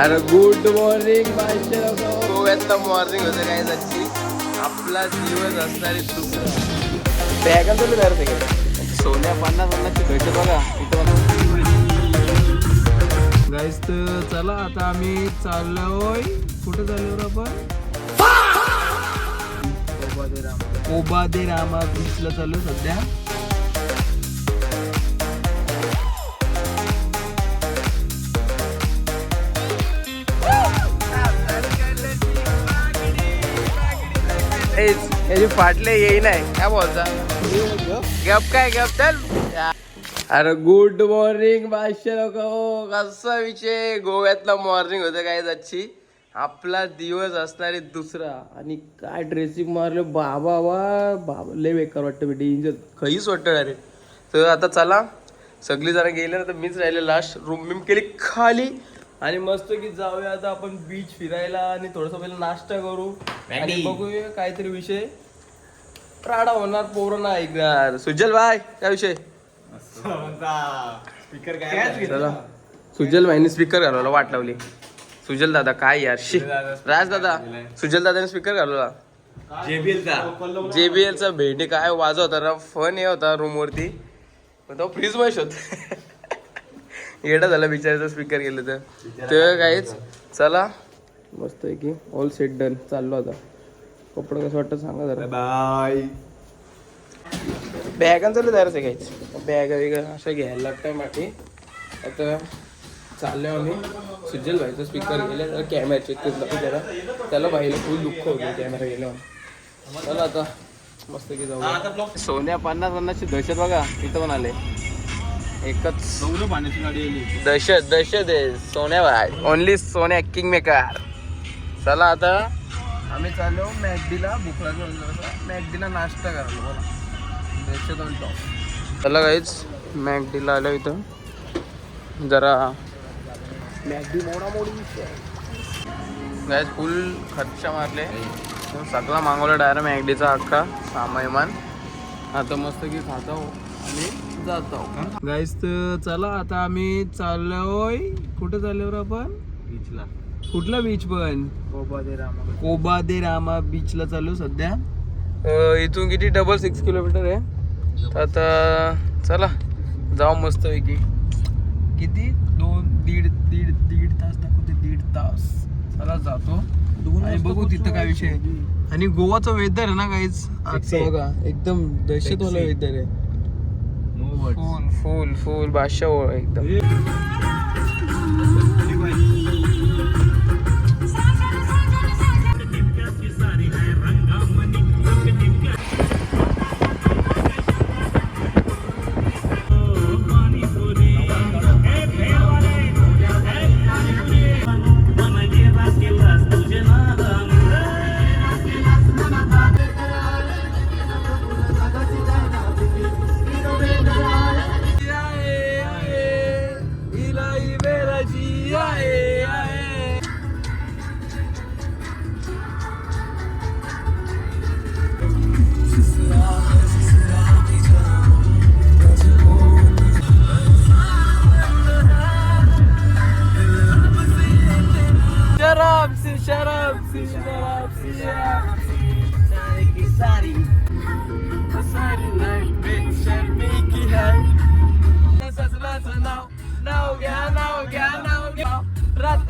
अरे good morning गोव्यातला morning होतं काय सच्ची आपला दिवस असणारी दुसरा बॅगा तुला घर सगळे सोन्या 50-50ची भेटते बघा इथं गाईस. तर चला आता आम्ही चाललोय कुठे चाललो आपण ओबा दे रामा बीचला चाललो सध्या. याची फाटले येई नाही काय बोलता गप काय गप चल. अरे गुड मॉर्निंग बादशा लोक. हो कसा विषय गोव्यातला मॉर्निंग होतं काय आजची आपला दिवस असणारे दुसरा आणि काय ड्रेसिंग मारलं बाबा बाबा लय बेकार वाटतं मी डेंजर काहीच वाटतं अरे. तर आता चला सगळी जरा गेले ना तर मीच राहिले लास्ट. रूम बिम केली खाली आणि मस्त की जाऊया आता आपण बीच फिरायला आणि थोडंसं पहिला नाश्ता करू आणि बघूया काहीतरी विषय राडा होणार पोरं ना ऐकणार. सुजल भाई काय विषय स्पीकर काय सुजल भाईने स्पीकर घालवला वाट लावली. सुजल दादा काय यार शी राज दादा सुजल दादाने स्पीकर घालवला JBL चा भेटे काय वाजवता ना फन हे होता रूम वरती तो फ्रीज मश होत येडा झाला बिचाराचा स्पीकर गेलं तर काहीच. चला मस्त आहे की ऑल सेट डन चाललो आता. कपडे कसं वाटतं सांगा जरा. बाय. बॅगांचं लय तयारच आहे काहीच बॅगा वेगळ्या अशा घ्यायला लागतंय माठी. आता चाललो आम्ही. सुजल भाईचा स्पीकर गेले जरा कॅमेरा चेक करत जरा त्याला भाईला फुल दुःख होतं कॅमेरा गेल्यावर. चला आता मस्त की जाऊ. सोन्या 50-50ची दहशत बघा इथं पण आले एकच पाण्याची गाडी आली. दहशत आहे सोन्या भाई ओनली सोन्या किंग मेकर. चला आता आम्ही चाललो मॅकडीला भूक लागली मॅकडीला नाश्ता करायला बोला दहशत ऑन टॉप. चला काहीच मॅकडीला आलो इथं जरा मॅकडी मोडामोडी गाईज फुल खर्च मारले सगळा मागवला डायरेक्ट मॅकडीचा अख्खा सामान. आता मस्त की खातो आणि जातो गाईज. तर चला आता आम्ही चाललोय कुठे चाललोय आपण बीचला. कुठला बीच पण कोबा दे रामा बीचला चालू सध्या. इथून किती 6 किलोमीटर आहे. आता चला जाऊ मस्त पैकी किती 2-1.5 तास दाखवते 1.5 तास. चला जातो आणि बघू तिथं काय विषय. आणि गोवाचं वेदर आहे ना काहीच आजचं बघा एकदम दहशतवाला वेदर आहे. फुल फुल फुल बादशाह एकदम.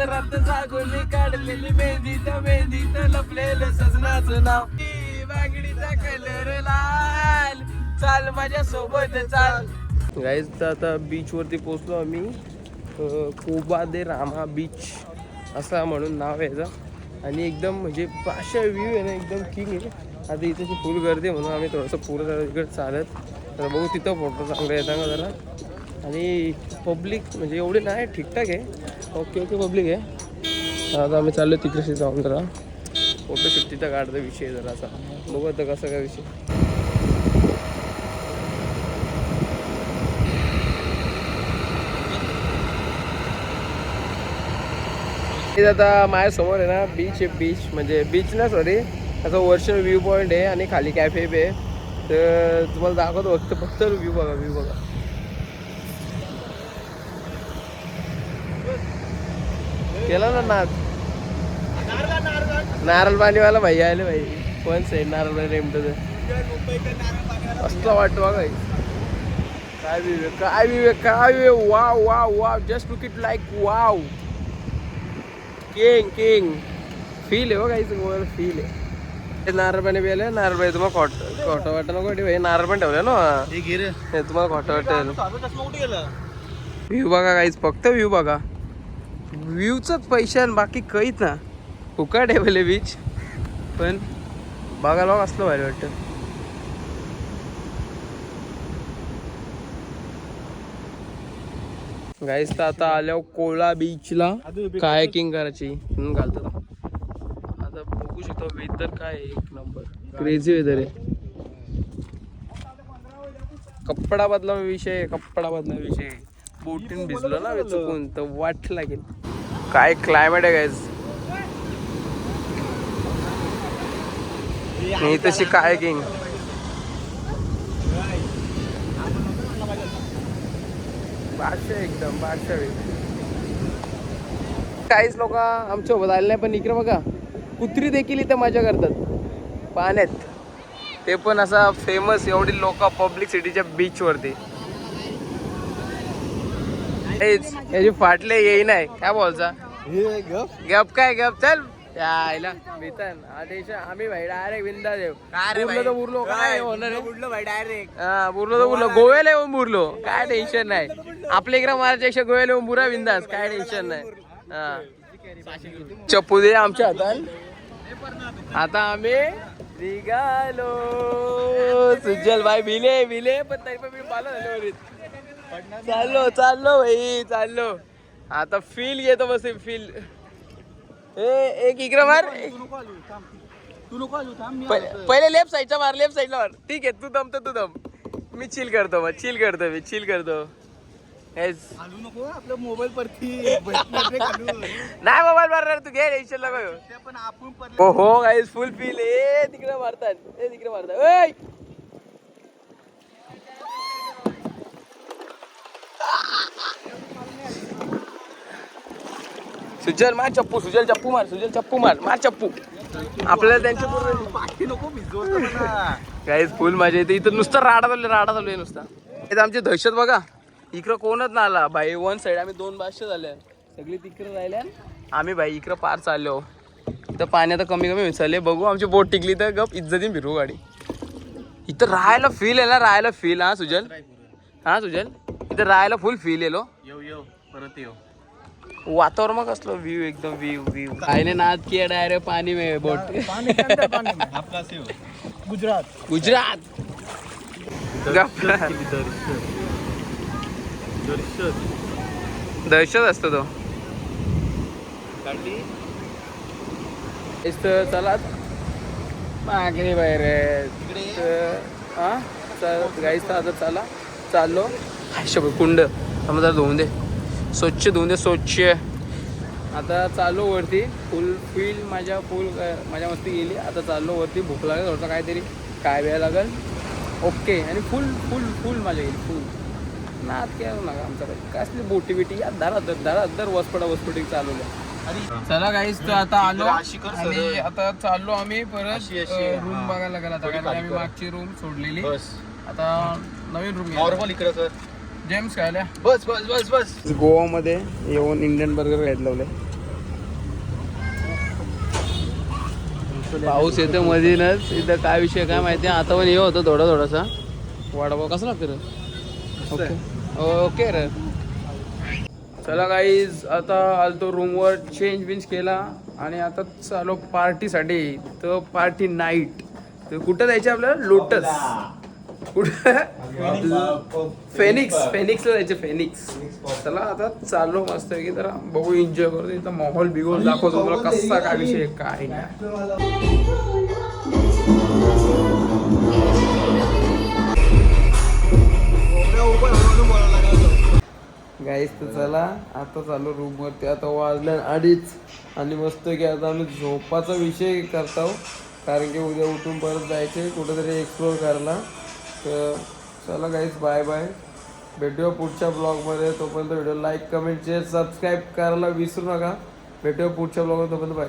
रात जागोली काढलेली मेहंदीत लपलेलं सजनाचं नाव बांगडीचा कलर लाल चाल माझ्या सोबत चाल. गाईज तर आता बीच वरती पोहोचलो आम्ही. कोबा दे रामा बीच असा म्हणून नाव आहे याचं आणि एकदम म्हणजे पाशा व्ह्यू आहे ना एकदम किंग आहे. आता इथे फुल गर्दी आहे म्हणून आम्ही थोडंसं पुढं इकडे चालत तर बघू तिथं फोटो चांगला येतात का जरा. आणि पब्लिक म्हणजे एवढे नाही ठीकठाक आहे ओके पब्लिक आहे. आता आम्ही चाललो तिकडे जाऊन जरा फोटोशूट तिथं काढता विषय जरा असा बघू आता कसा काय विषय. आता माझ्यासमोर आहे ना बीच म्हणजे बीच ना सॉरी असं वर्षल व्ह्यू पॉईंट आहे आणि खाली कॅफे बी आहे. तर तुम्हाला दाखवतो फक्त व्ह्यू बघा. केला ना नाद. नारळ पाणीवाला भाई आले भाई. कोण साईड नारळ पाणी रेमटं असलं वाटतं बघा. काय विवेक काय विवेक काय Vivek. Wow wow wow. Just look it like wow. King king feel आहे बघा. इथं फील आहे. नारळ पाणी प्यायला. नारळ पाणी तुम्हाला खोटं वाटत नको भाई. नारळ पण ठेवलं ना हे तुम्हाला खोटं वाटेल. व्ह्यू बघा काहीच. फक्त व्ह्यू बघा. व्ह्यूचंच पैसे आणि बाकी काहीच ना. फुकट आहे भले बीच पण बघायला असलं भारी वाटतं. गाईस तर आता आल्यावर कोला बीचला कायाकिंग करायची म्हणून घालतो. आता बघू शकतो वेदर काय एक नंबर क्रेझी वेदर आहे. कपडा बदला विषय. कपडा बदला विषय. बोटीन भिजलो ना चुकून तर वाट लागेल. काय क्लायमेट आहे गाईज. मी तशी कायाकिंग बादशाह एकदम बादशाह. काहीच लोक आमच्या सोबत आले नाही पण इकडे बघा कुत्री देखील इथे मजा करतात पाण्यात. ते पण असा फेमस एवढी लोक पब्लिक सिटीच्या बीच वरती. याची फाटले येई नाही काय बोलचा. गप काय गप चल यायला बेतन आदेश. आम्ही भाई डायरेक्ट बिंदा देव. बुरलो तर बुरलो काय होणार. बुरलो भाई डायरेक्ट. हा बुरलो तर बुरलो. गोव्याला येऊन बुरलो काय टेन्शन नाही. आपल्या इकडे महाराष्ट्रापेक्षा गोव्याला येऊन बुरा बिंदास काय टेन्शन नाही. हा चप्पू दे आमच्या हातात. आता आम्ही निघालो. सुजल भाई भिले भिले पण तरी पण मी पालो झालो. चाललो चाललो भाई चाललो. आता फील घेतो बस फील. एक इकडे मार. पहिले लेफ्ट साईडचा मार. लेफ्ट साईडला मार. ठीक आहे तू दमतो तू दम. मी चिल करतो मग चिल करतो मी चिल करतो. आपल्या मोबाईल परती नाही मोबाईल मारणार तू घे टेन्शन नको. हो हो गाईस फुल फील. ए तिकडे मारतात. ए तिकडे मारतात. सुजल मार चप्पू. सुजल चप्पू मार. सुजल चप्पू मार. मार चप्पू. आपल्याला त्यांच्या नको काहीच फुल मजा येते. इथं नुसतं राडा चालू आहे नुसता. इथं आमची दहशत बघा. इकडं कोणच ना आला भाई. वन साईड आम्ही 2 बादशाह झाल्या सगळी तिकडे राहिल्या. आम्ही भाई इकडं पार चाललो. इथं पाणी आता कमी कमी मिसळले. बघू आमची बोट टिकली तर गप इज्जतीन फिरू गाडी. इथं राहायला फील आहे ना. राहायला फील. हा सुजल. हा सुजल इथं राहायला फुल फील येलो. परत येऊ. वातावरण मग असलं व्ह्यू एकदम व्ह्यू व्ह्यू. काय नाद किया डायरेक्ट पाणी में बोट. गुजरात गुजरात. दहशत असतो तो. चला मागे बाहेर हा गाईच आता चला चाललो. कुंड समजा धुवून दे. स्वच्छ धुवून दे स्वच्छ. आता चाललो वरती. फुल फील माझ्या फुल माझ्या मस्ती गेली. आता चाललो वरती. भूक लागेल थोडंसं काहीतरी काय वेळ लागेल. ओके आणि फुल फुल फुल मजा येईल फुल. नाद काय नका आमच्याकडे कसली बोटी बिटी या दर वसपटिंग चालू आहे. चला गाईस तर आता आलो आणि आता चाललो आम्ही परत रूम बघायला गेला. आम्ही मागची रूम सोडलेली. आता नवीन रूम नॉर्मल इकडे सर जेम्स खायला. बस बस बस बस. गोवामध्ये येऊन इंडियन बर्गर खायला लावले. पाऊस येतो मधीनच. इथं काय विषय काय माहिती. आता पण हे होतं थोडासा वडापाव कसा लागतं रे. ओके ओके रे. चला गाईज आता आलतो रूमवर. चेंज केला आणि आता चालू पार्टीसाठी. तर पार्टी नाईट. तर कुठं जायचं आपल्याला. लोटस कुठं फेनिक्सला जायचं. फेनिक्स. चला आता चाललो मस्त की जरा बघू एन्जॉय करतो. इथं माहोल बिगोल दाखवतो तुला कसा काय विषय काय नाही. गाईस तर चला आता चालू रूमवरती. आता वाजल्या 2:30 आणि मस्त की आता आम्ही झोपाचा विषय करतो कारण की उद्या उठून परत जायचे कुठेतरी एक्सप्लोर करायला. तर चला गाईस बाय बाय. भेटूया पुढच्या ब्लॉगमध्ये. तोपर्यंत video like comment share subscribe करायला विसरू नका. भेटूया पुढच्या ब्लॉगमध्ये. बाय.